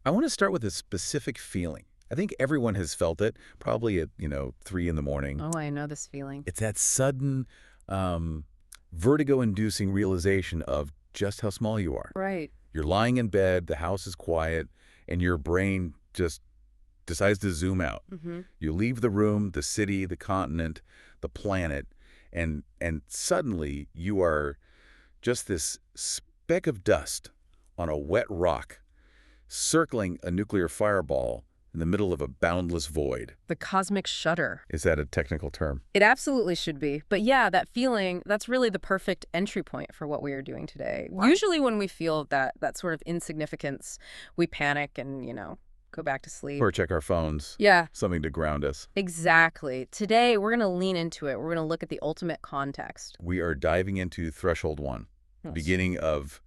I want to start with a specific feeling. I think everyone has felt it, probably at, 3 in the morning. Oh, I know this feeling. It's that sudden, vertigo-inducing realization of just how small you are. Right. You're lying in bed, the house is quiet, and your brain just decides to zoom out. Mm-hmm. You leave the room, the city, the continent, the planet, and suddenly you are just this speck of dust on a wet rock circling a nuclear fireball in the middle of a boundless void. The cosmic shudder. Is that a technical term? It absolutely should be. But yeah, that feeling, that's really the perfect entry point for what we are doing today. Right. Usually when we feel that sort of insignificance, we panic and, go back to sleep. Or check our phones. Yeah. Something to ground us. Exactly. Today, we're going to lean into it. We're going to look at the ultimate context. We are diving into Threshold 1, Yes. beginning of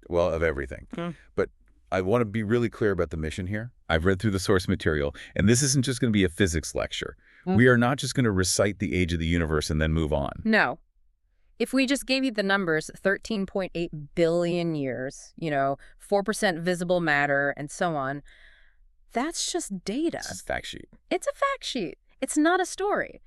everything. But I want to be really clear about the mission here. I've read through the source material, and this isn't just going to be a physics lecture. We are not just going to recite the age of the universe and then move on. No. If we just gave you the numbers, 13.8 billion years, 4% visible matter, and so on, that's just data. It's a fact sheet. It's a fact sheet. It's not a story.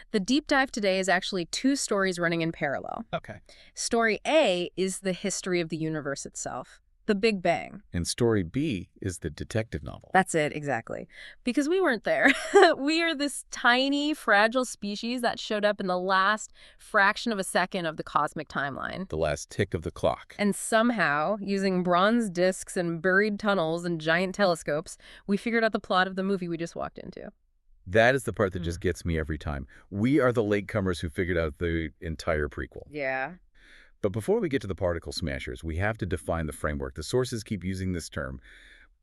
The deep dive today is actually 2 stories running in parallel. Okay. Story A is the history of the universe itself, the Big Bang. And story B is the detective novel. That's it, exactly. Because we weren't there. We are this tiny, fragile species that showed up in the last fraction of a second of the cosmic timeline. The last tick of the clock. And somehow, using bronze discs and buried tunnels and giant telescopes, we figured out the plot of the movie we just walked into. That is the part that just gets me every time. We are the latecomers who figured out the entire prequel. Yeah. But before we get to the particle smashers, we have to define the framework. The sources keep using this term,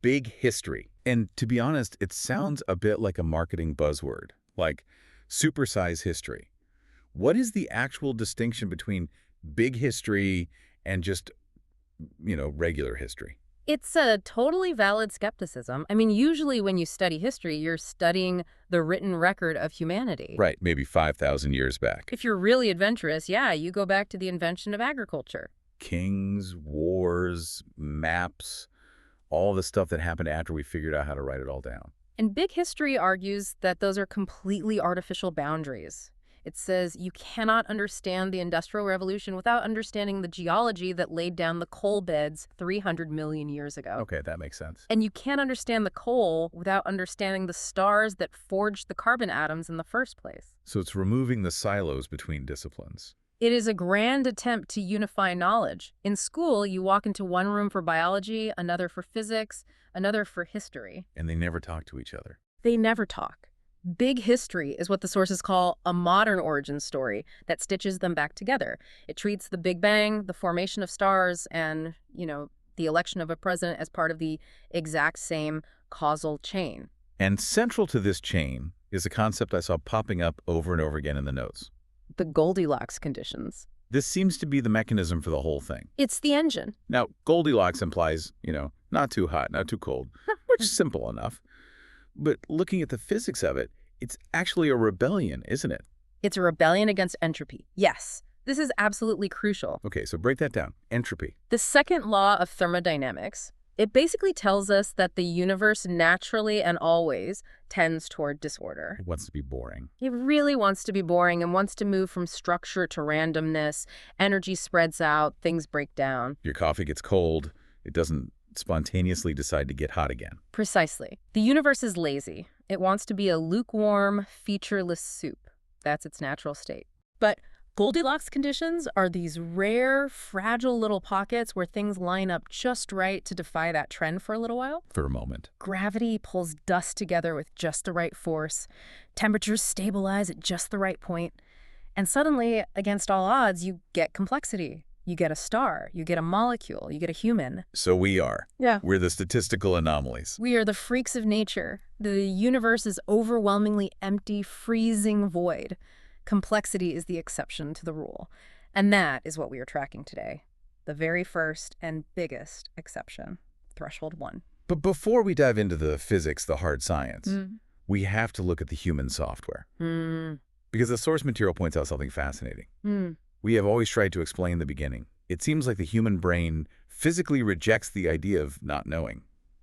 big history. And to be honest, it sounds a bit like a marketing buzzword, like supersize history. What is the actual distinction between big history and just, regular history? It's a totally valid skepticism. I mean, usually when you study history, you're studying the written record of humanity. Right, maybe 5,000 years back. If you're really adventurous, yeah, you go back to the invention of agriculture. Kings, wars, maps, all the stuff that happened after we figured out how to write it all down. And big history argues that those are completely artificial boundaries. It says you cannot understand the Industrial Revolution without understanding the geology that laid down the coal beds 300 million years ago. Okay, that makes sense. And you can't understand the coal without understanding the stars that forged the carbon atoms in the first place. So it's removing the silos between disciplines. It is a grand attempt to unify knowledge. In school, you walk into one room for biology, another for physics, another for history. And they never talk to each other. They never talk. Big history is what the sources call a modern origin story that stitches them back together. It treats the Big Bang, the formation of stars, and, the election of a president as part of the exact same causal chain. And central to this chain is a concept I saw popping up over and over again in the notes. The Goldilocks conditions. This seems to be the mechanism for the whole thing. It's the engine. Now, Goldilocks implies, not too hot, not too cold, which is simple enough. But looking at the physics of it, it's actually a rebellion, isn't it? It's a rebellion against entropy. Yes, this is absolutely crucial. Okay, so break that down. Entropy. The second law of thermodynamics, it basically tells us that the universe naturally and always tends toward disorder. It wants to be boring. It really wants to be boring and wants to move from structure to randomness. Energy spreads out, things break down. Your coffee gets cold. It doesn't spontaneously decide to get hot again. Precisely. The universe is lazy. It wants to be a lukewarm, featureless soup. That's its natural state. But Goldilocks conditions are these rare, fragile little pockets where things line up just right to defy that trend for a little while. For a moment. Gravity pulls dust together with just the right force. Temperatures stabilize at just the right point. And suddenly, against all odds, you get complexity. You get a star, you get a molecule, you get a human. So we are. Yeah. We're the statistical anomalies. We are the freaks of nature. The universe is overwhelmingly empty, freezing void. Complexity is the exception to the rule. And that is what we are tracking today. The very first and biggest exception, Threshold 1. But before we dive into the physics, the hard science, we have to look at the human software. Because the source material points out something fascinating. We have always tried to explain the beginning. It seems like the human brain physically rejects the idea of not knowing.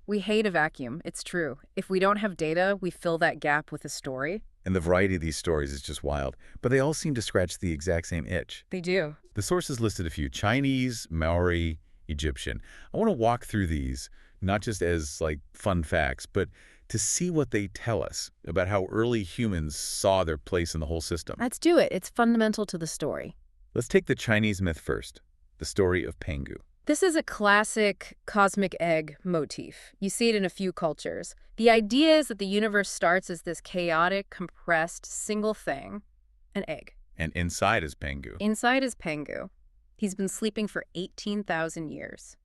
We hate a vacuum, it's true. If we don't have data, we fill that gap with a story. And the variety of these stories is just wild, but they all seem to scratch the exact same itch. They do. The sources listed a few: Chinese, Maori, Egyptian. I want to walk through these, not just as like fun facts, but to see what they tell us about how early humans saw their place in the whole system. Let's do it. It's fundamental to the story. Let's take the Chinese myth first, the story of Pengu. This is a classic cosmic egg motif. You see it in a few cultures. The idea is that the universe starts as this chaotic, compressed, single thing, an egg. And inside is Pengu. Inside is Pengu. He's been sleeping for 18,000 years.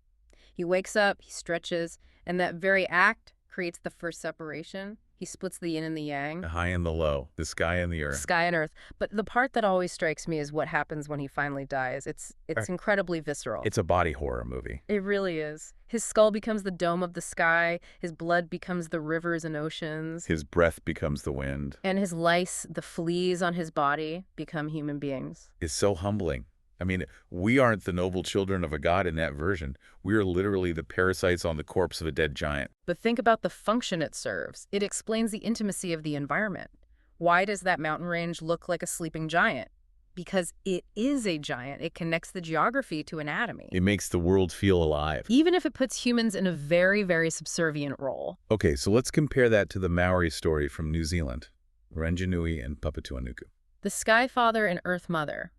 He wakes up, he stretches, and that very act creates the first separation. He splits the yin and the yang. The high and the low, the sky and the earth. Sky and earth. But the part that always strikes me is what happens when he finally dies. It's incredibly visceral. It's a body horror movie. It really is. His skull becomes the dome of the sky. His blood becomes the rivers and oceans. His breath becomes the wind. And his lice, the fleas on his body, become human beings. It's so humbling. I mean, we aren't the noble children of a god in that version. We are literally the parasites on the corpse of a dead giant. But think about the function it serves. It explains the intimacy of the environment. Why does that mountain range look like a sleeping giant? Because it is a giant. It connects the geography to anatomy. It makes the world feel alive. Even if it puts humans in a very, very subservient role. Okay, so let's compare that to the Maori story from New Zealand, Ranginui and Papatuanuku. The Sky Father and Earth Mother.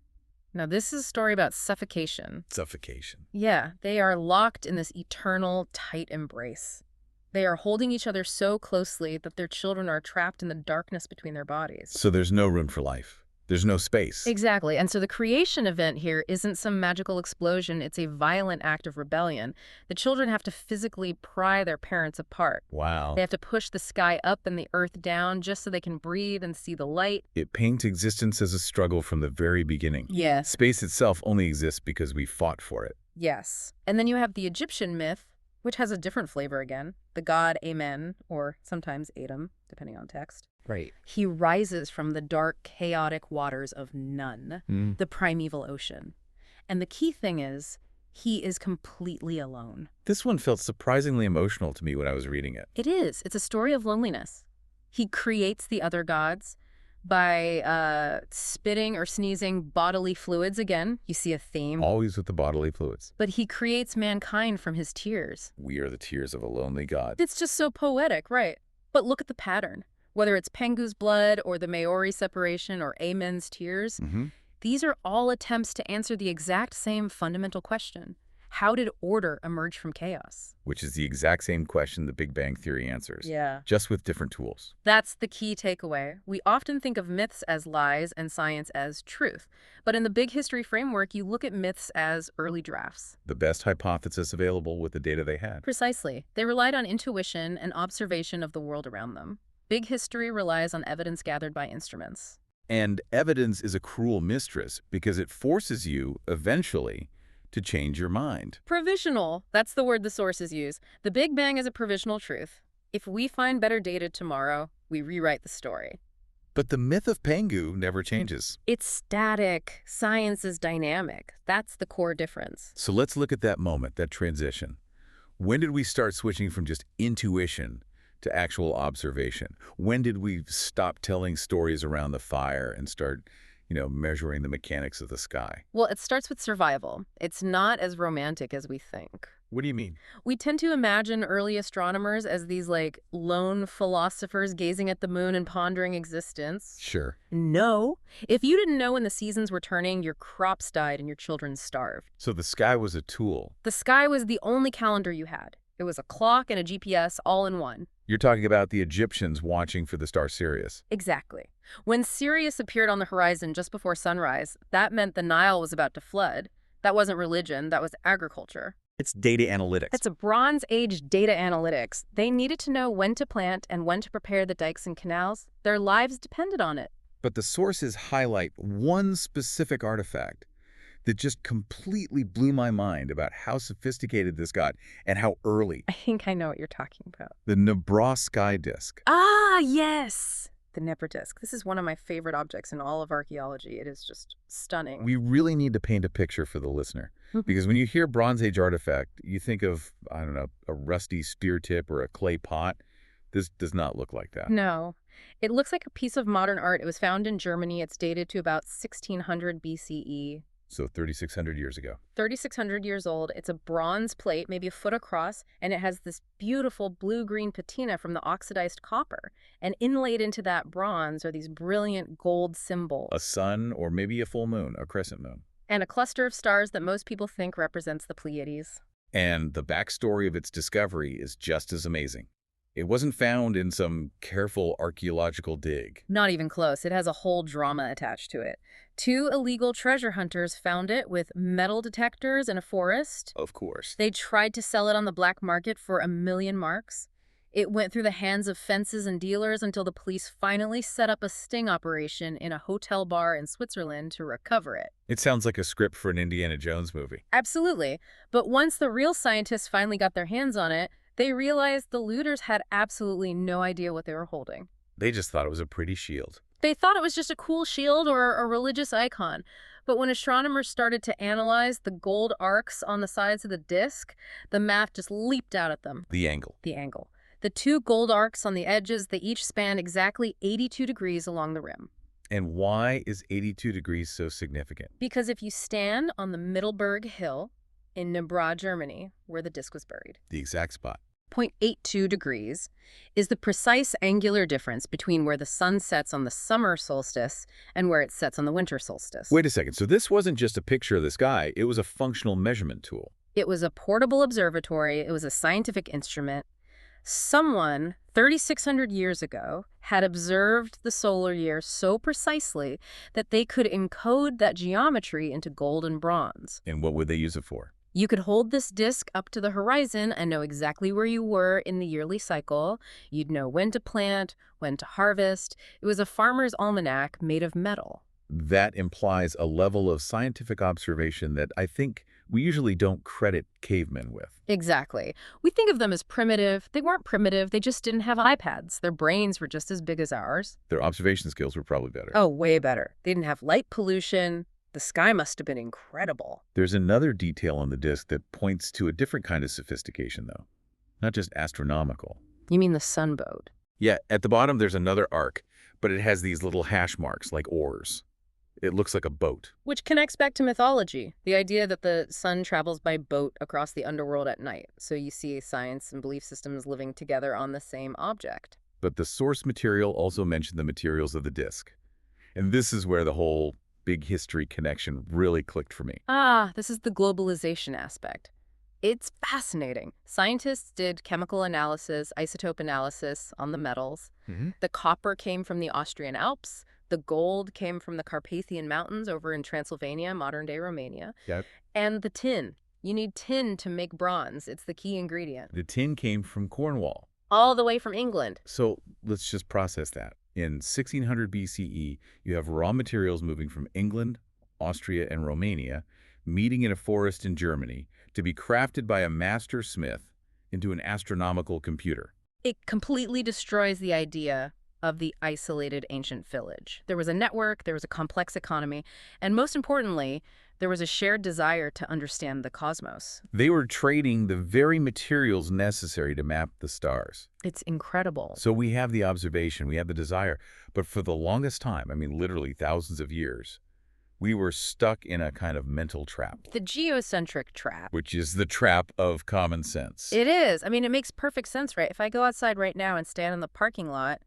Now, this is a story about suffocation. Suffocation. Yeah, they are locked in this eternal, tight embrace. They are holding each other so closely that their children are trapped in the darkness between their bodies. So there's no room for life. There's no space. Exactly. And so the creation event here isn't some magical explosion. It's a violent act of rebellion. The children have to physically pry their parents apart. Wow. They have to push the sky up and the earth down just so they can breathe and see the light. It paints existence as a struggle from the very beginning. Yes. Space itself only exists because we fought for it. Yes. And then you have the Egyptian myth, which has a different flavor again. The god Amen, or sometimes Adam, depending on text. Right. He rises from the dark, chaotic waters of Nun, the primeval ocean. And the key thing is, he is completely alone. This one felt surprisingly emotional to me when I was reading it. It is. It's a story of loneliness. He creates the other gods by spitting or sneezing bodily fluids. Again, you see a theme. Always with the bodily fluids. But he creates mankind from his tears. We are the tears of a lonely god. It's just so poetic, right? But look at the pattern. Whether it's Pengu's blood or the Maori separation or Amen's tears, these are all attempts to answer the exact same fundamental question. How did order emerge from chaos? Which is the exact same question the Big Bang Theory answers. Yeah. Just with different tools. That's the key takeaway. We often think of myths as lies and science as truth. But in the big history framework, you look at myths as early drafts. The best hypothesis available with the data they had. Precisely. They relied on intuition and observation of the world around them. Big history relies on evidence gathered by instruments. And evidence is a cruel mistress because it forces you, eventually, to change your mind. Provisional. That's the word the sources use. The Big Bang is a provisional truth. If we find better data tomorrow, we rewrite the story. But the myth of Pengu never changes. It's static. Science is dynamic. That's the core difference. So let's look at that moment, that transition. When did we start switching from just intuition to actual observation? When did we stop telling stories around the fire and start, measuring the mechanics of the sky? Well, it starts with survival. It's not as romantic as we think. What do you mean? We tend to imagine early astronomers as these, lone philosophers gazing at the moon and pondering existence. Sure. No. If you didn't know when the seasons were turning, your crops died and your children starved. So the sky was a tool. The sky was the only calendar you had. It was a clock and a GPS all in one. You're talking about the Egyptians watching for the star Sirius. Exactly. When Sirius appeared on the horizon just before sunrise, that meant the Nile was about to flood. That wasn't religion, that was agriculture. It's data analytics. It's a Bronze Age data analytics. They needed to know when to plant and when to prepare the dikes and canals. Their lives depended on it. But the sources highlight one specific artifact that just completely blew my mind about how sophisticated this got and how early. I think I know what you're talking about. The Nebra sky disk. Ah, yes! The Nipper disk. This is one of my favorite objects in all of archaeology. It is just stunning. We really need to paint a picture for the listener. Because when you hear Bronze Age artifact, you think of, I don't know, a rusty spear tip or a clay pot. This does not look like that. No. It looks like a piece of modern art. It was found in Germany. It's dated to about 1600 BCE. So 3,600 years ago. 3,600 years old. It's a bronze plate, maybe a foot across, and it has this beautiful blue-green patina from the oxidized copper. And inlaid into that bronze are these brilliant gold symbols. A sun or maybe a full moon, a crescent moon. And a cluster of stars that most people think represents the Pleiades. And the backstory of its discovery is just as amazing. It wasn't found in some careful archaeological dig. Not even close. It has a whole drama attached to it. 2 illegal treasure hunters found it with metal detectors in a forest. Of course. They tried to sell it on the black market for 1,000,000 marks. It went through the hands of fences and dealers until the police finally set up a sting operation in a hotel bar in Switzerland to recover it. It sounds like a script for an Indiana Jones movie. Absolutely. But once the real scientists finally got their hands on it, they realized the looters had absolutely no idea what they were holding. They just thought it was a pretty shield. They thought it was just a cool shield or a religious icon. But when astronomers started to analyze the gold arcs on the sides of the disk, the math just leaped out at them. The angle. The angle. The 2 gold arcs on the edges, they each span exactly 82 degrees along the rim. And why is 82 degrees so significant? Because if you stand on the Mittelberg Hill in Nebra, Germany, where the disk was buried, The exact spot. 0.82 degrees is the precise angular difference between where the sun sets on the summer solstice and where it sets on the winter solstice. Wait a second. So this wasn't just a picture of the sky. It was a functional measurement tool. It was a portable observatory. It was a scientific instrument. Someone 3,600 years ago had observed the solar year so precisely that they could encode that geometry into gold and bronze. And what would they use it for? You could hold this disk up to the horizon and know exactly where you were in the yearly cycle. You'd know when to plant, when to harvest. It was a farmer's almanac made of metal. That implies a level of scientific observation that I think we usually don't credit cavemen with. Exactly. We think of them as primitive. They weren't primitive. They just didn't have iPads. Their brains were just as big as ours. Their observation skills were probably better. Oh, way better. They didn't have light pollution. The sky must have been incredible. There's another detail on the disk that points to a different kind of sophistication, though. Not just astronomical. You mean the sunboat? Yeah, at the bottom there's another arc, but it has these little hash marks like oars. It looks like a boat. Which connects back to mythology, the idea that the sun travels by boat across the underworld at night. So you see science and belief systems living together on the same object. But the source material also mentioned the materials of the disk. And this is where the whole big history connection really clicked for me. This is the globalization aspect. It's fascinating. Scientists did chemical analysis, isotope analysis on the metals. The copper came from the Austrian Alps. The gold came from the Carpathian Mountains over in Transylvania, modern-day Romania. Yep. And the tin. You need tin to make bronze. It's the key ingredient. The tin came from Cornwall. All the way from England. So let's just process that. In 1600 BCE, you have raw materials moving from England, Austria, and Romania, meeting in a forest in Germany to be crafted by a master smith into an astronomical computer. It completely destroys the idea of the isolated ancient village. There was a network, there was a complex economy, and most importantly, there was a shared desire to understand the cosmos. They were trading the very materials necessary to map the stars. It's incredible. So we have the observation, we have the desire, but for the longest time, I mean literally thousands of years, we were stuck in a kind of mental trap. The geocentric trap. Which is the trap of common sense. It is. I mean, it makes perfect sense, right? If I go outside right now and stand in the parking lot,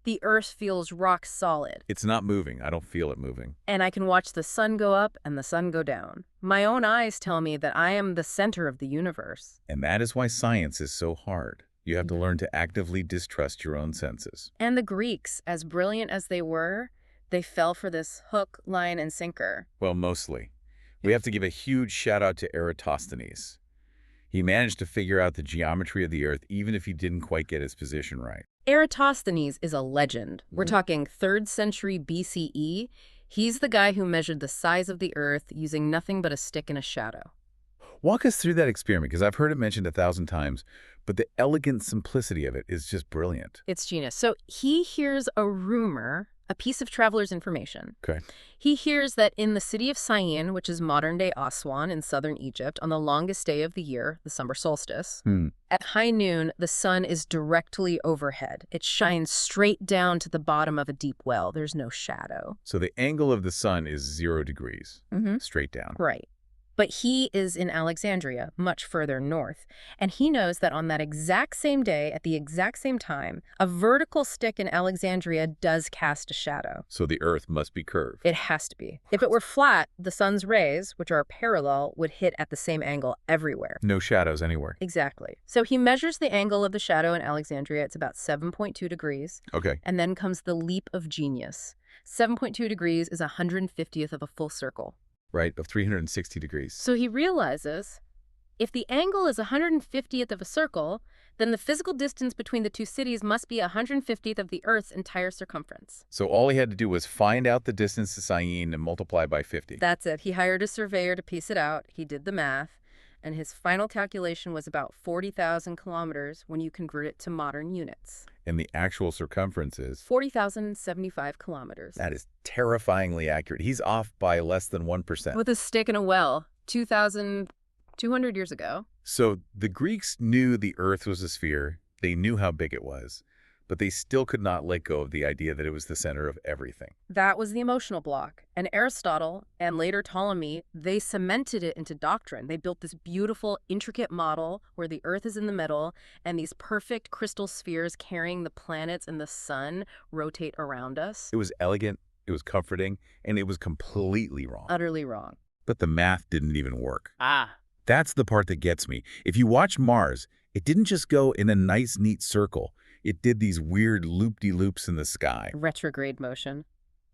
the earth feels rock solid. It's not moving. I don't feel it moving. And I can watch the sun go up and the sun go down. My own eyes tell me that I am the center of the universe. And that is why science is so hard. You have to learn to actively distrust your own senses. And the Greeks, as brilliant as they were, they fell for this hook, line, and sinker. Well, mostly. We have to give a huge shout out to Eratosthenes. He managed to figure out the geometry of the earth even if he didn't quite get his position right. Eratosthenes is a legend. We're talking 3rd century BCE. He's the guy who measured the size of the earth using nothing but a stick and a shadow. Walk us through that experiment, because I've heard it mentioned 1,000 times, But the elegant simplicity of it is just brilliant. It's genius. So he hears a rumor, a piece of traveler's information. Okay. He hears that in the city of Syene, which is modern-day Aswan in southern Egypt, on the longest day of the year, the summer solstice, at high noon, the sun is directly overhead. It shines straight down to the bottom of a deep well. There's no shadow. So the angle of the sun is 0 degrees, straight down. Right. But he is in Alexandria, much further north, and he knows that on that exact same day, at the exact same time, a vertical stick in Alexandria does cast a shadow. So the Earth must be curved. It has to be. If it were flat, the sun's rays, which are parallel, would hit at the same angle everywhere. No shadows anywhere. Exactly. So he measures the angle of the shadow in Alexandria. It's about 7.2 degrees. Okay. And then comes the leap of genius. 7.2 degrees is 150th of a full circle. Right, of 360 degrees. So he realizes if the angle is 150th of a circle, then the physical distance between the two cities must be 150th of the Earth's entire circumference. So all he had to do was find out the distance to Syene and multiply by 50. That's it. He hired a surveyor to piece it out. He did the math, and his final calculation was about 40,000 kilometers when you convert it to modern units. And the actual circumference is 40,075 kilometers. That is terrifyingly accurate. He's off by less than 1%. With a stick in a well, 2,200 years ago. So the Greeks knew the Earth was a sphere. They knew how big it was. But they still could not let go of the idea that it was the center of everything. That was the emotional block. And Aristotle, and later Ptolemy, they cemented it into doctrine. They built this beautiful, intricate model where the Earth is in the middle, and these perfect crystal spheres carrying the planets and the sun rotate around us. It was elegant, it was comforting, and it was completely wrong. Utterly wrong. But the math didn't even work. Ah. That's the part that gets me. If you watch Mars, it didn't just go in a nice, neat circle. It did these weird loop-de-loops in the sky. Retrograde motion.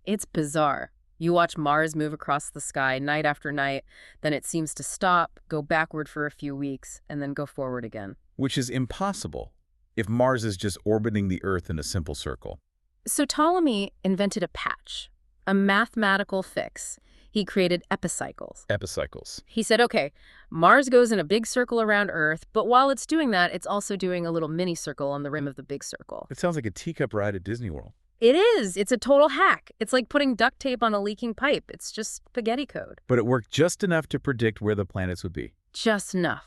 It's bizarre. You watch Mars move across the sky night after night, then it seems to stop, go backward for a few weeks, and then go forward again. Which is impossible if Mars is just orbiting the Earth in a simple circle. So Ptolemy invented a patch, a mathematical fix. He created epicycles. Epicycles. He said, okay, Mars goes in a big circle around Earth, but while it's doing that, it's also doing a little mini circle on the rim of the big circle. It sounds like a teacup ride at Disney World. It is. It's a total hack. It's like putting duct tape on a leaking pipe. It's just spaghetti code. But it worked just enough to predict where the planets would be. Just enough.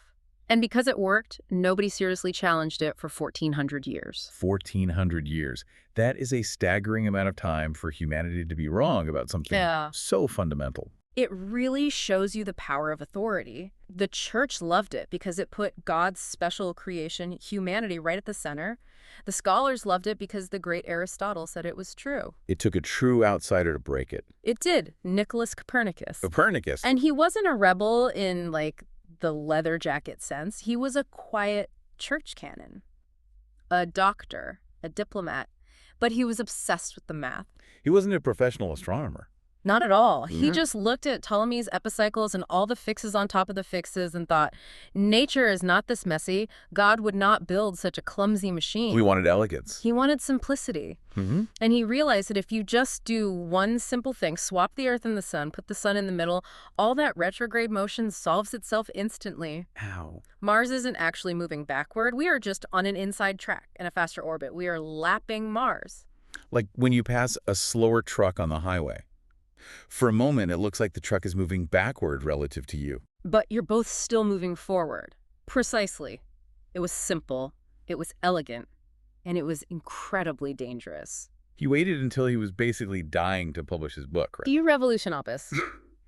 And because it worked, nobody seriously challenged it for 1,400 years. 1,400 years. That is a staggering amount of time for humanity to be wrong about something so fundamental. It really shows you the power of authority. The church loved it because it put God's special creation, humanity, right at the center. The scholars loved it because the great Aristotle said it was true. It took a true outsider to break it. It did. Nicholas Copernicus. Copernicus. And he wasn't a rebel in, like, the leather jacket sense. He was a quiet church canon, a doctor, a diplomat, but he was obsessed with the math. He wasn't a professional astronomer. Not at all. He just looked at Ptolemy's epicycles and all the fixes on top of the fixes and thought, nature is not this messy. God would not build such a clumsy machine. We wanted elegance. He wanted simplicity. And he realized that if you just do one simple thing, swap the Earth and the sun, put the sun in the middle, all that retrograde motion solves itself instantly. Ow. Mars isn't actually moving backward. We are just on an inside track in a faster orbit. We are lapping Mars. Like when you pass a slower truck on the highway. For a moment, it looks like the truck is moving backward relative to you. But you're both still moving forward. Precisely. It was simple, it was elegant, and it was incredibly dangerous. He waited until he was basically dying to publish his book, right? De Revolution Opus,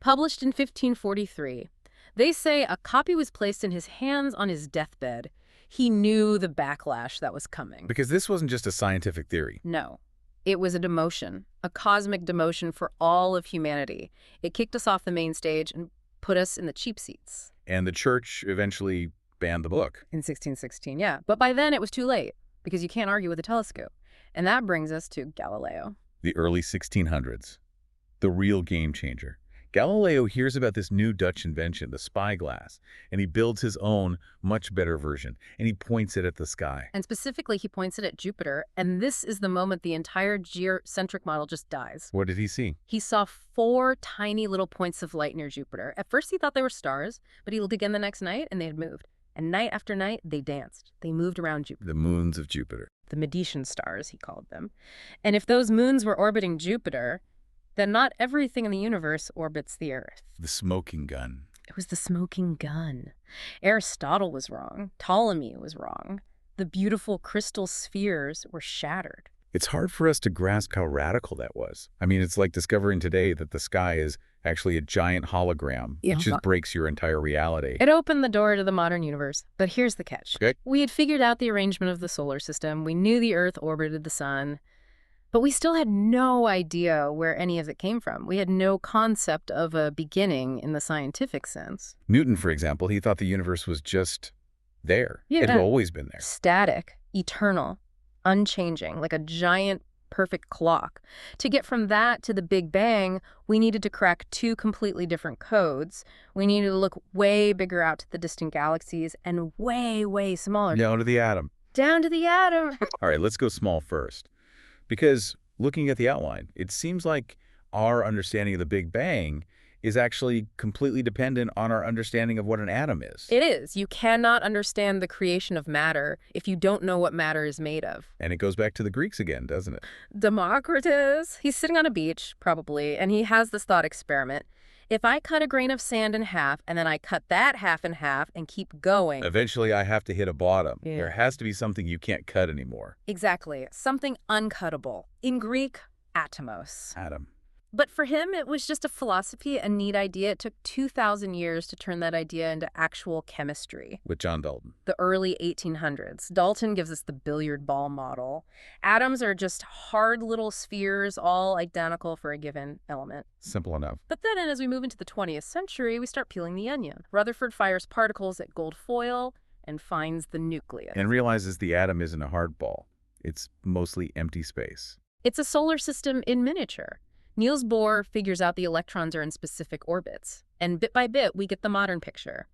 published in 1543. They say a copy was placed in his hands on his deathbed. He knew the backlash that was coming. Because this wasn't just a scientific theory. No. It was a demotion, a cosmic demotion for all of humanity. It kicked us off the main stage and put us in the cheap seats. And the church eventually banned the book. In 1616, yeah. But by then it was too late, because you can't argue with a telescope. And that brings us to Galileo. The early 1600s. The real game changer. Galileo hears about this new Dutch invention, the spyglass, and he builds his own, much better version, and he points it at the sky. And specifically, he points it at Jupiter, and this is the moment the entire geocentric model just dies. What did he see? He saw 4 tiny little points of light near Jupiter. At first, he thought they were stars, but he looked again the next night, and they had moved. And night after night, they danced. They moved around Jupiter. The moons of Jupiter. The Medicean stars, he called them. And if those moons were orbiting Jupiter, then not everything in the universe orbits the Earth. The smoking gun. It was the smoking gun. Aristotle was wrong. Ptolemy was wrong. The beautiful crystal spheres were shattered. It's hard for us to grasp how radical that was. I mean, it's like discovering today that the sky is actually a giant hologram. Yeah. It just breaks your entire reality. It opened the door to the modern universe. But here's the catch. Okay. We had figured out the arrangement of the solar system. We knew the Earth orbited the sun. But we still had no idea where any of it came from. We had no concept of a beginning in the scientific sense. Newton, for example, he thought the universe was just there. Yeah. It had always been there. Static, eternal, unchanging, like a giant perfect clock. To get from that to the Big Bang, we needed to crack two completely different codes. We needed to look way bigger out to the distant galaxies and way, way smaller. Down to the atom. Down to the atom. All right, let's go small first. Because looking at the outline, it seems like our understanding of the Big Bang is actually completely dependent on our understanding of what an atom is. It is. You cannot understand the creation of matter if you don't know what matter is made of. And it goes back to the Greeks again, doesn't it? Democritus, he's sitting on a beach, probably, and he has this thought experiment. If I cut a grain of sand in half, and then I cut that half in half and keep going. Eventually, I have to hit a bottom. Yeah. There has to be something you can't cut anymore. Exactly. Something uncuttable. In Greek, atomos. Atom. But for him, it was just a philosophy, a neat idea. It took 2,000 years to turn that idea into actual chemistry. With John Dalton. The early 1800s. Dalton gives us the billiard ball model. Atoms are just hard little spheres, all identical for a given element. Simple enough. But then as we move into the 20th century, we start peeling the onion. Rutherford fires particles at gold foil and finds the nucleus. And realizes the atom isn't a hard ball. It's mostly empty space. It's a solar system in miniature. Niels Bohr figures out the electrons are in specific orbits, and bit by bit, we get the modern picture.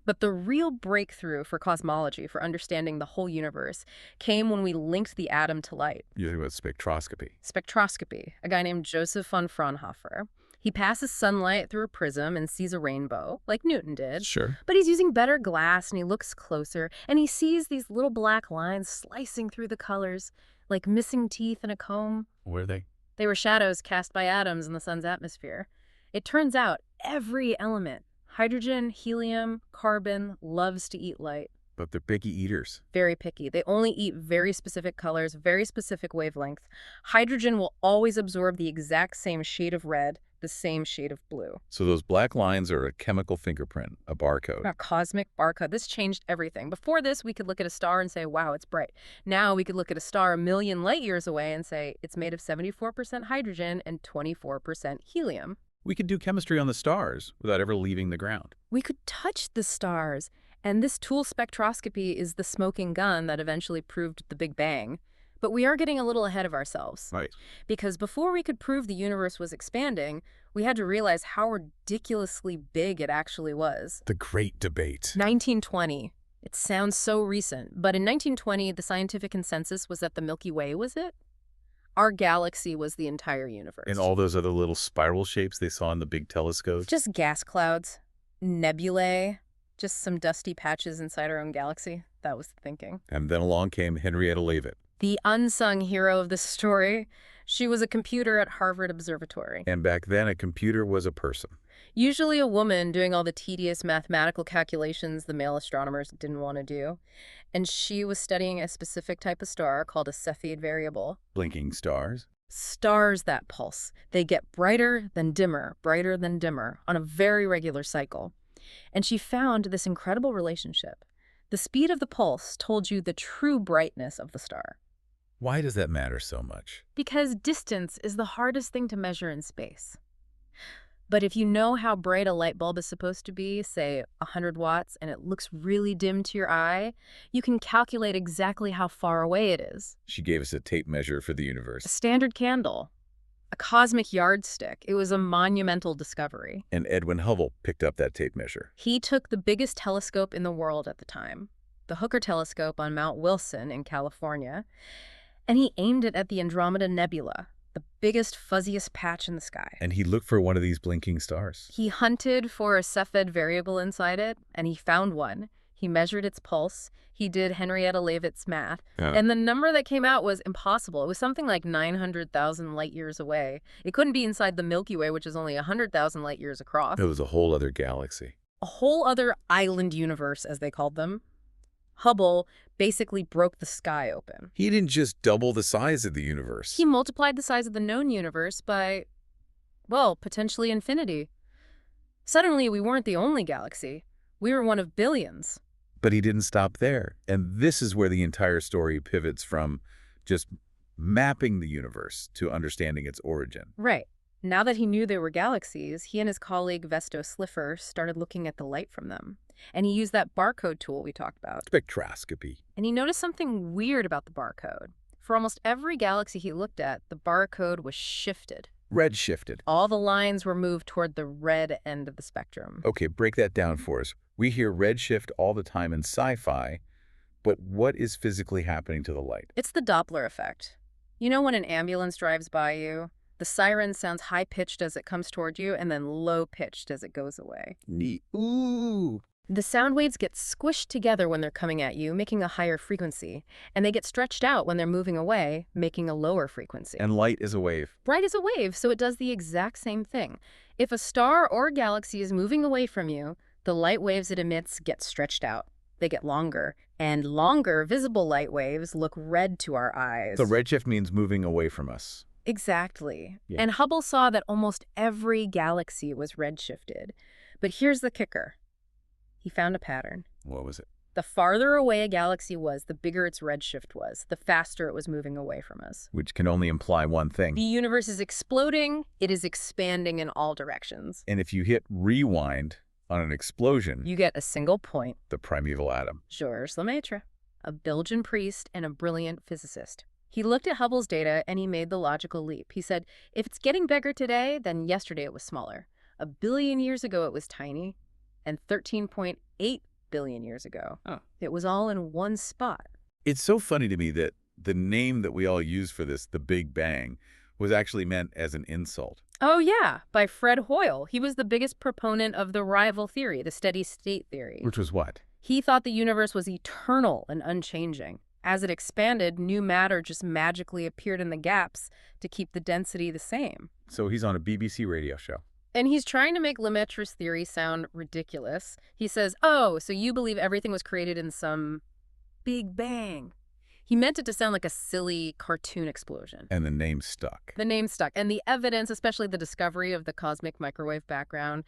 But the real breakthrough for cosmology, for understanding the whole universe, came when we linked the atom to light. You're talking about spectroscopy. Spectroscopy, a guy named Joseph von Fraunhofer. He passes sunlight through a prism and sees a rainbow, like Newton did. Sure. But he's using better glass, and he looks closer, and he sees these little black lines slicing through the colors, like missing teeth in a comb. Were they? They were shadows cast by atoms in the sun's atmosphere. It turns out every element, hydrogen, helium, carbon, loves to eat light. But they're picky eaters. Very picky. They only eat very specific colors, very specific wavelength. Hydrogen will always absorb the exact same shade of red, the same shade of blue. So those black lines are a chemical fingerprint, a barcode. A cosmic barcode. This changed everything. Before this, we could look at a star and say, wow, it's bright. Now we could look at a star a million light years away and say, it's made of 74% hydrogen and 24% helium. We could do chemistry on the stars without ever leaving the ground. We could touch the stars. And this tool spectroscopy is the smoking gun that eventually proved the Big Bang. But we are getting a little ahead of ourselves. Right. Because before we could prove the universe was expanding, we had to realize how ridiculously big it actually was. The great debate. 1920. It sounds so recent, but in 1920, the scientific consensus was that the Milky Way was it. Our galaxy was the entire universe. And all those other little spiral shapes they saw in the big telescopes. Just gas clouds, nebulae, just some dusty patches inside our own galaxy. That was the thinking. And then along came Henrietta Leavitt. The unsung hero of this story. She was a computer at Harvard Observatory. And back then, a computer was a person. Usually a woman doing all the tedious mathematical calculations the male astronomers didn't want to do. And she was studying a specific type of star called a Cepheid variable. Blinking stars. Stars that pulse. They get brighter than dimmer on a very regular cycle. And she found this incredible relationship. The speed of the pulse told you the true brightness of the star. Why does that matter so much? Because distance is the hardest thing to measure in space. But if you know how bright a light bulb is supposed to be, say 100 watts, and it looks really dim to your eye, you can calculate exactly how far away it is. She gave us a tape measure for the universe. A standard candle. A cosmic yardstick. It was a monumental discovery. And Edwin Hubble picked up that tape measure. He took the biggest telescope in the world at the time, the Hooker telescope on Mount Wilson in California, and he aimed it at the Andromeda Nebula, the biggest, fuzziest patch in the sky. And he looked for one of these blinking stars. He hunted for a Cepheid variable inside it, and he found one. He He measured its pulse. He did Henrietta Leivett's math. Yeah. And the number that came out was impossible. It was something like 900,000 light years away. It couldn't be inside the Milky Way, which is only 100,000 light years across. It was a whole other galaxy. A whole other island universe, as they called them. Hubble basically broke the sky open. He didn't just double the size of the universe. He multiplied the size of the known universe by, well, potentially infinity. Suddenly, we weren't the only galaxy. We were one of billions. But he didn't stop there. And this is where the entire story pivots from just mapping the universe to understanding its origin. Right. Now that he knew they were galaxies, he and his colleague Vesto Slipher started looking at the light from them. And he used that barcode tool we talked about. Spectroscopy. And he noticed something weird about the barcode. For almost every galaxy he looked at, the barcode was shifted. Red shifted. All the lines were moved toward the red end of the spectrum. Okay, break that down for us. We hear red shift all the time in sci-fi, but what is physically happening to the light? It's the Doppler effect. You know when an ambulance drives by you? The siren sounds high-pitched as it comes toward you and then low-pitched as it goes away. Neat. Ooh. The sound waves get squished together when they're coming at you, making a higher frequency, and they get stretched out when they're moving away, making a lower frequency. And light is a wave. Light is a wave, so it does the exact same thing. If a star or galaxy is moving away from you, the light waves it emits get stretched out. They get longer, and longer visible light waves look red to our eyes. So redshift means moving away from us. Exactly. Yeah. And Hubble saw that almost every galaxy was redshifted. But here's the kicker. He found a pattern. What was it? The farther away a galaxy was, the bigger its redshift was, the faster it was moving away from us. Which can only imply one thing. The universe is exploding, it is expanding in all directions. And if you hit rewind on an explosion, You get a single point. the primeval atom. Georges Lemaitre, a Belgian priest and a brilliant physicist. He looked at Hubble's data and he made the logical leap. He said, if it's getting bigger today, then yesterday it was smaller. 1 billion years ago it was tiny, and 13.8 billion years ago, it was all in one spot. It's so funny to me that the name that we all use for this, the Big Bang, was actually meant as an insult. Oh yeah, by Fred Hoyle. He was the biggest proponent of the rival theory, the steady state theory. Which was what? He thought the universe was eternal and unchanging. As it expanded, new matter just magically appeared in the gaps to keep the density the same. So he's on a BBC radio show. And he's trying to make Lemaitre's theory sound ridiculous. He says, oh, so you believe everything was created in some Big Bang. He meant it to sound like a silly cartoon explosion. And the name stuck. The name stuck. And the evidence, especially the discovery of the cosmic microwave background,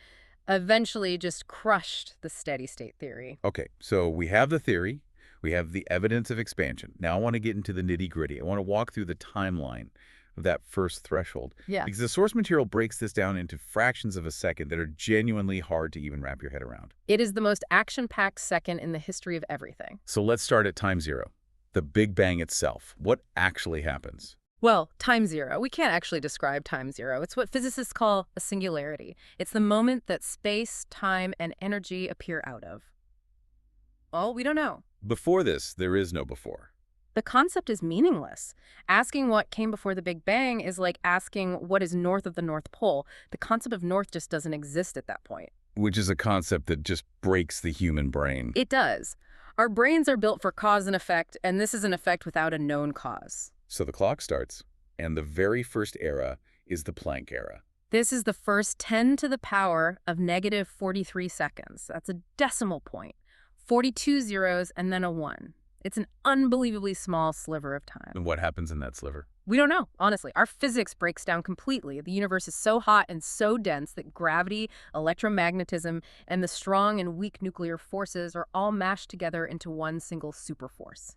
eventually just crushed the steady state theory. Okay, so we have the theory. We have the evidence of expansion. Now I want to get into the nitty-gritty. I want to walk through the timeline of that first threshold. Yeah. Because the source material breaks this down into fractions of a second that are genuinely hard to even wrap your head around. It is the most action-packed second in the history of everything. So let's start at time zero, the Big Bang itself. What actually happens? Well, time zero. We can't actually describe time zero. It's what physicists call a singularity. It's the moment that space, time, and energy appear out of. Well, we don't know. Before this, there is no before. The concept is meaningless. Asking what came before the Big Bang is like asking what is north of the North Pole. The concept of north just doesn't exist at that point. Which is a concept that just breaks the human brain. It does. Our brains are built for cause and effect, and this is an effect without a known cause. So the clock starts, and the very first era is the Planck era. This is the first 10 to the power of negative 43 seconds. That's a decimal point. 42 zeros and then a 1. It's an unbelievably small sliver of time. And what happens in that sliver? We don't know, honestly. Our physics breaks down completely. The universe is so hot and so dense that gravity, electromagnetism, and the strong and weak nuclear forces are all mashed together into one single superforce.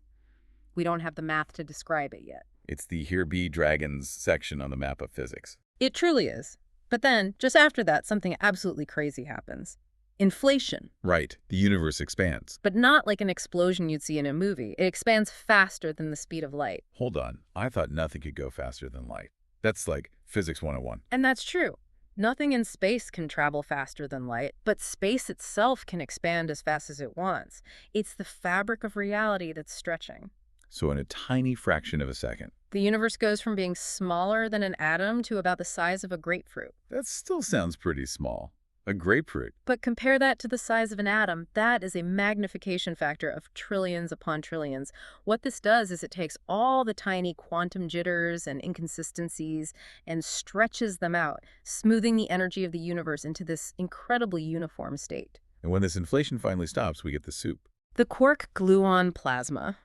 We don't have the math to describe it yet. It's the Here Be Dragons section on the map of physics. It truly is. But then, just after that, something absolutely crazy happens. Inflation. Right. The universe expands. But not like an explosion you'd see in a movie. It expands faster than the speed of light. Hold on. I thought nothing could go faster than light. That's like physics 101. And that's true. Nothing in space can travel faster than light, but space itself can expand as fast as it wants. It's the fabric of reality that's stretching. So in a tiny fraction of a second. The universe goes from being smaller than an atom to about the size of a grapefruit. That still sounds pretty small. A grapefruit. But compare that to the size of an atom. That is a magnification factor of trillions upon trillions. What this does is it takes all the tiny quantum jitters and inconsistencies and stretches them out, smoothing the energy of the universe into this incredibly uniform state. And when this inflation finally stops, we get the soup. The quark gluon plasma.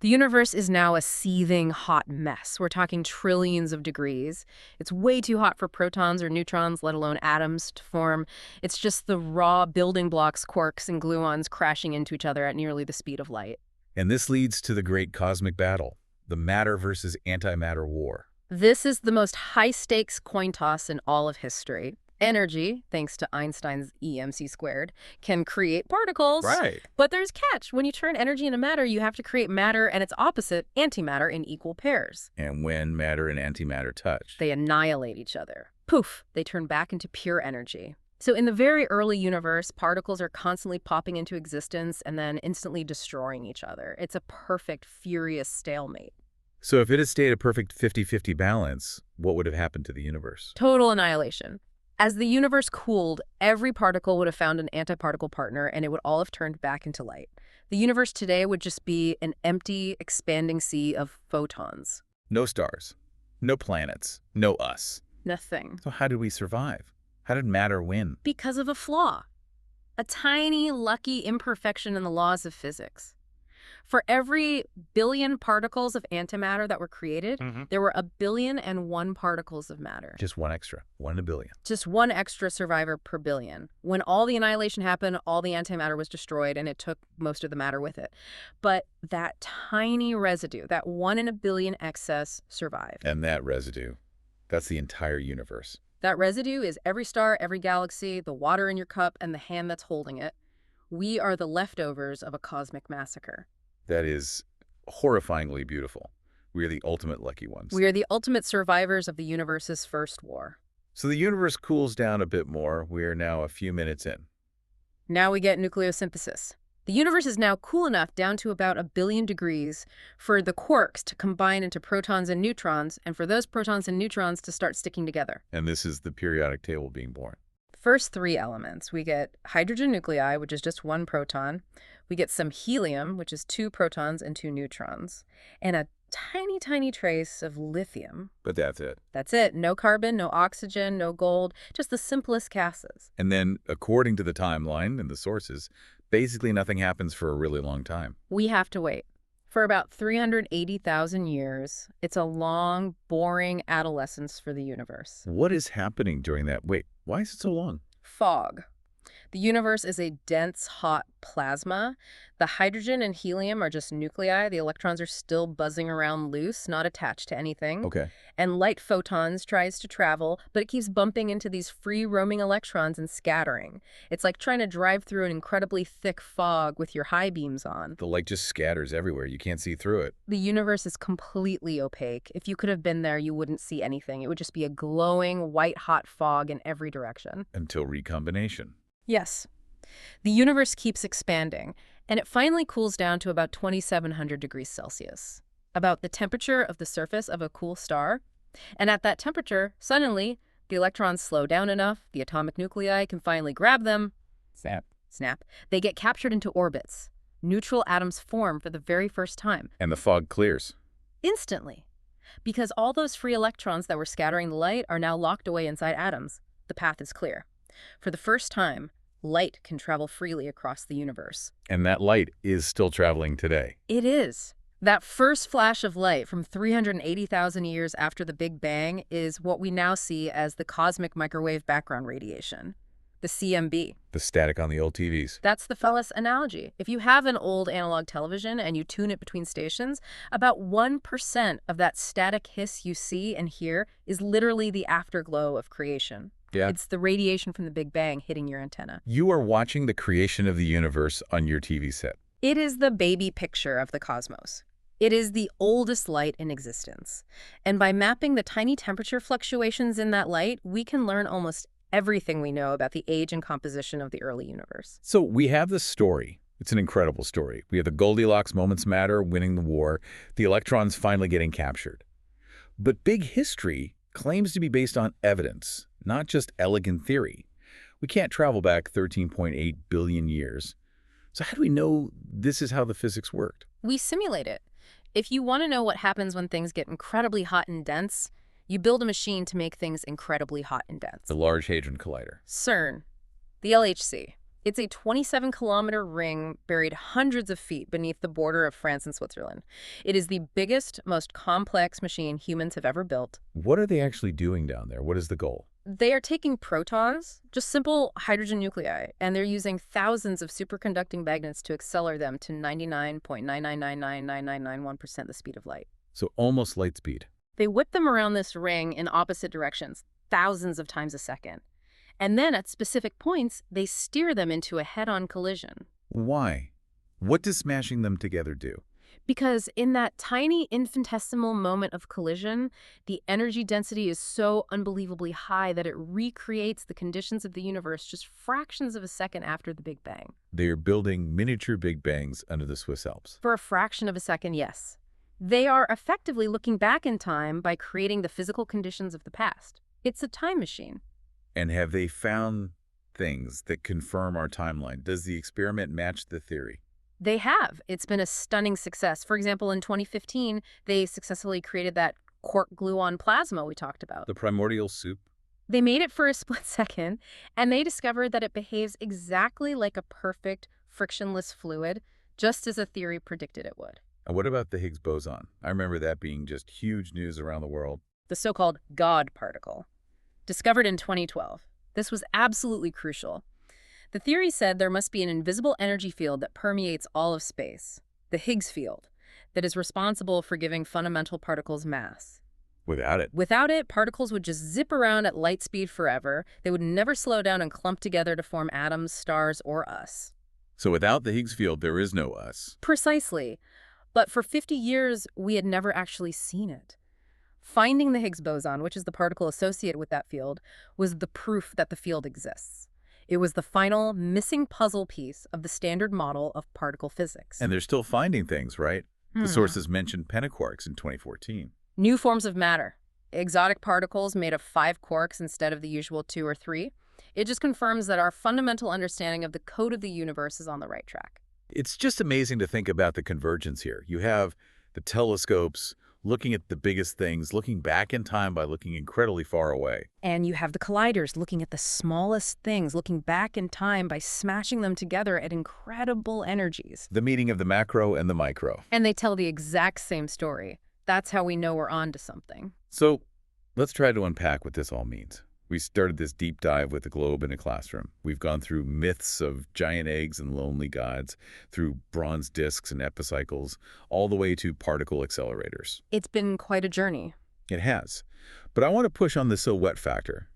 The universe is now a seething hot mess. We're talking trillions of degrees. It's way too hot for protons or neutrons, let alone atoms, to form. It's just the raw building blocks, quarks and gluons crashing into each other at nearly the speed of light. And this leads to the great cosmic battle, the matter versus antimatter war. This is the most high-stakes coin toss in all of history. Energy, thanks to Einstein's EMC squared, can create particles. Right. But there's catch. When you turn energy into matter, you have to create matter and its opposite, antimatter, in equal pairs. And when matter and antimatter touch, They annihilate each other. Poof, they turn back into pure energy. So in the very early universe, particles are constantly popping into existence and then instantly destroying each other. It's a perfect, furious stalemate. So if it had stayed a perfect 50-50 balance, what would have happened to the universe? Total annihilation. As the universe cooled, every particle would have found an antiparticle partner and it would all have turned back into light. The universe today would just be an empty, expanding sea of photons. No stars, no planets, no us. Nothing. So how did we survive? How did matter win? Because of a flaw. A tiny, lucky imperfection in the laws of physics. For every billion particles of antimatter that were created, there were 1,000,000,001 particles of matter. Just one extra, 1 in a billion. Just one extra survivor per billion. When all the annihilation happened, all the antimatter was destroyed and it took most of the matter with it. But that tiny residue, that 1 in a billion excess, survived. And that residue, that's the entire universe. That residue is every star, every galaxy, the water in your cup, and the hand that's holding it. We are the leftovers of a cosmic massacre. That is horrifyingly beautiful. We are the ultimate lucky ones. We are the ultimate survivors of the universe's first war. So the universe cools down a bit more. We are now a few minutes in. Now we get nucleosynthesis. The universe is now cool enough down to about 1,000,000,000 degrees for the quarks to combine into protons and neutrons, and for those protons and neutrons to start sticking together. And this is the periodic table being born. First 3 elements. We get hydrogen nuclei, which is just 1 proton. We get some helium, which is 2 protons and 2 neutrons. And a tiny, tiny trace of lithium. But that's it. That's it. No carbon, no oxygen, no gold, just the simplest gases. And then, according to the timeline and the sources, basically nothing happens for a really long time. We have to wait. For about 380,000 years, it's a long, boring adolescence for the universe. What is happening during that? Wait, why is it so long? Fog. The universe is a dense, hot plasma. The hydrogen and helium are just nuclei. The electrons are still buzzing around loose, not attached to anything. Okay. And light photons tries to travel, but it keeps bumping into these free-roaming electrons and scattering. It's like trying to drive through an incredibly thick fog with your high beams on. The light just scatters everywhere. You can't see through it. The universe is completely opaque. If you could have been there, you wouldn't see anything. It would just be a glowing, white-hot fog in every direction. Until recombination. Yes. The universe keeps expanding, and it finally cools down to about 2,700 degrees Celsius, about the temperature of the surface of a cool star. And at that temperature, suddenly, the electrons slow down enough, the atomic nuclei can finally grab them. Snap. They get captured into orbits. Neutral atoms form for the very first time. And the fog clears. Instantly. Because all those free electrons that were scattering the light are now locked away inside atoms. The path is clear. For the first time, light can travel freely across the universe. And that light is still traveling today. It is. That first flash of light from 380,000 years after the Big Bang is what we now see as the cosmic microwave background radiation, the CMB. The static on the old TVs. That's the Fellas analogy. If you have an old analog television and you tune it between stations, about 1% of that static hiss you see and hear is literally the afterglow of creation. Yeah. It's the radiation from the Big Bang hitting your antenna. You are watching the creation of the universe on your TV set. It is the baby picture of the cosmos. It is the oldest light in existence. And by mapping the tiny temperature fluctuations in that light, we can learn almost everything we know about the age and composition of the early universe. So we have this story. It's an incredible story. We have the Goldilocks moments matter winning the war, the electrons finally getting captured. But big history claims to be based on evidence, not just elegant theory. We can't travel back 13.8 billion years. So how do we know this is how the physics worked? We simulate it. If you want to know what happens when things get incredibly hot and dense, you build a machine to make things incredibly hot and dense. The Large Hadron Collider. CERN, the LHC. It's a 27-kilometer ring buried hundreds of feet beneath the border of France and Switzerland. It is the biggest, most complex machine humans have ever built. What are they actually doing down there? What is the goal? They are taking protons, just simple hydrogen nuclei, and they're using thousands of superconducting magnets to accelerate them to 99.9999991% the speed of light. So almost light speed. They whip them around this ring in opposite directions, thousands of times a second. And then at specific points, they steer them into a head-on collision. Why? What does smashing them together do? Because in that tiny infinitesimal moment of collision, the energy density is so unbelievably high that it recreates the conditions of the universe just fractions of a second after the Big Bang. They are building miniature Big Bangs under the Swiss Alps. For a fraction of a second, yes. They are effectively looking back in time by creating the physical conditions of the past. It's a time machine. And have they found things that confirm our timeline? Does the experiment match the theory? They have. It's been a stunning success. For example, in 2015, they successfully created that quark-gluon plasma we talked about. The primordial soup? They made it for a split second, and they discovered that it behaves exactly like a perfect, frictionless fluid, just as a theory predicted it would. And what about the Higgs boson? I remember that being just huge news around the world. The so-called God particle. Discovered in 2012. This was absolutely crucial. The theory said there must be an invisible energy field that permeates all of space, the Higgs field, that is responsible for giving fundamental particles mass. Without it? Without it, particles would just zip around at light speed forever. They would never slow down and clump together to form atoms, stars, or us. So without the Higgs field, there is no us. Precisely. But for 50 years, we had never actually seen it. Finding the Higgs boson, which is the particle associated with that field, was the proof that the field exists. It was the final missing puzzle piece of the standard model of particle physics. And they're still finding things, right? The sources mentioned pentaquarks in 2014. New forms of matter. Exotic particles made of 5 quarks instead of the usual 2 or 3. It just confirms that our fundamental understanding of the code of the universe is on the right track. It's just amazing to think about the convergence here. You have the telescopes looking at the biggest things, looking back in time by looking incredibly far away. And you have the colliders looking at the smallest things, looking back in time by smashing them together at incredible energies. The meeting of the macro and the micro. And they tell the exact same story. That's how we know we're on to something. So let's try to unpack what this all means. We started this deep dive with the globe in a classroom. We've gone through myths of giant eggs and lonely gods, through bronze discs and epicycles, all the way to particle accelerators. It's been quite a journey. It has. But I want to push on the so what factor.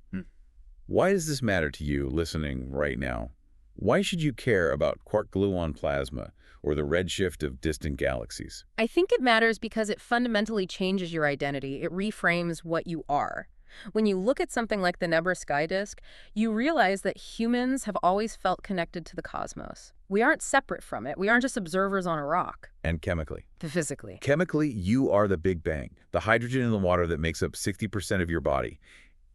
Why does this matter to you listening right now? Why should you care about quark-gluon plasma or the redshift of distant galaxies? I think it matters because it fundamentally changes your identity. It reframes what you are. When you look at something like the Nebra sky disk, you realize that humans have always felt connected to the cosmos. We aren't separate from it. We aren't just observers on a rock. And chemically. Physically. Chemically, you are the Big Bang, the hydrogen in the water that makes up 60% of your body.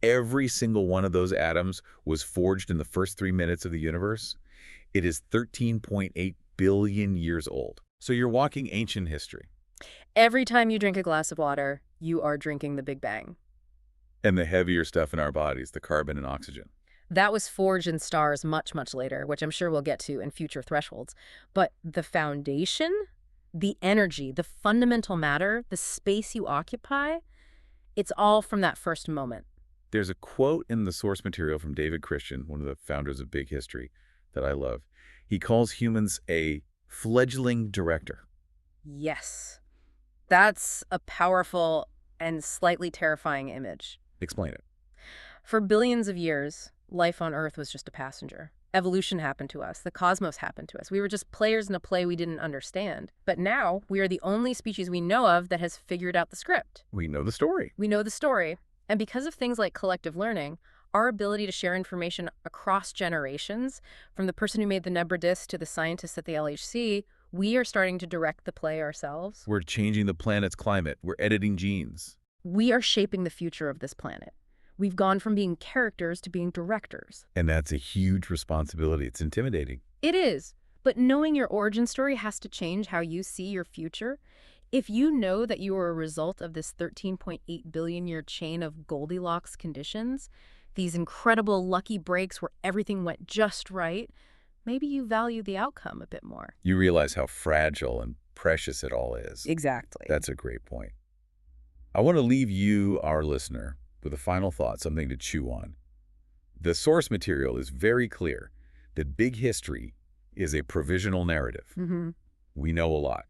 Every single one of those atoms was forged in the first 3 minutes of the universe. It is 13.8 billion years old. So you're walking ancient history. Every time you drink a glass of water, you are drinking the Big Bang. And the heavier stuff in our bodies, the carbon and oxygen. That was forged in stars much, much later, which I'm sure we'll get to in future thresholds. But the foundation, the energy, the fundamental matter, the space you occupy, it's all from that first moment. There's a quote in the source material from David Christian, one of the founders of Big History, that I love. He calls humans a fledgling director. Yes. That's a powerful and slightly terrifying image. Explain it. For billions of years, life on Earth was just a passenger. Evolution happened to us. The cosmos happened to us. We were just players in a play we didn't understand. But now, we are the only species we know of that has figured out the script. We know the story. We know the story. And because of things like collective learning, our ability to share information across generations, from the person who made the Nebra disk to the scientists at the LHC, we are starting to direct the play ourselves. We're changing the planet's climate. We're editing genes. We are shaping the future of this planet. We've gone from being characters to being directors. And that's a huge responsibility. It's intimidating. It is, but knowing your origin story has to change how you see your future. If you know that you are a result of this 13.8 billion year chain of Goldilocks conditions, these incredible lucky breaks where everything went just right, maybe you value the outcome a bit more. You realize how fragile and precious it all is. Exactly. That's a great point. I want to leave you, our listener, with a final thought, something to chew on. The source material is very clear that big history is a provisional narrative. We know a lot,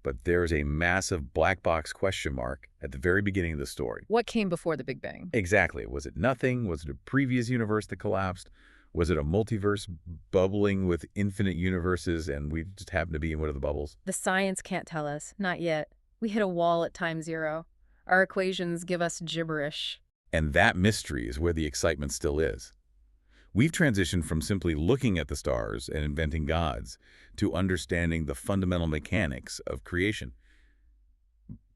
but there's a massive black box question mark at the very beginning of the story. What came before the Big Bang? Exactly. Was it nothing? Was it a previous universe that collapsed? Was it a multiverse bubbling with infinite universes and we just happen to be in one of the bubbles? The science can't tell us. Not yet. We hit a wall at time zero. Our equations give us gibberish. And that mystery is where the excitement still is. We've transitioned from simply looking at the stars and inventing gods to understanding the fundamental mechanics of creation.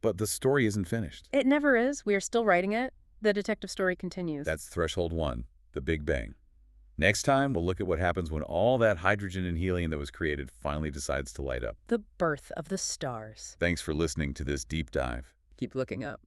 But the story isn't finished. It never is. We are still writing it. The detective story continues. That's Threshold 1, the Big Bang. Next time, we'll look at what happens when all that hydrogen and helium that was created finally decides to light up. The birth of the stars. Thanks for listening to this deep dive. Keep looking up.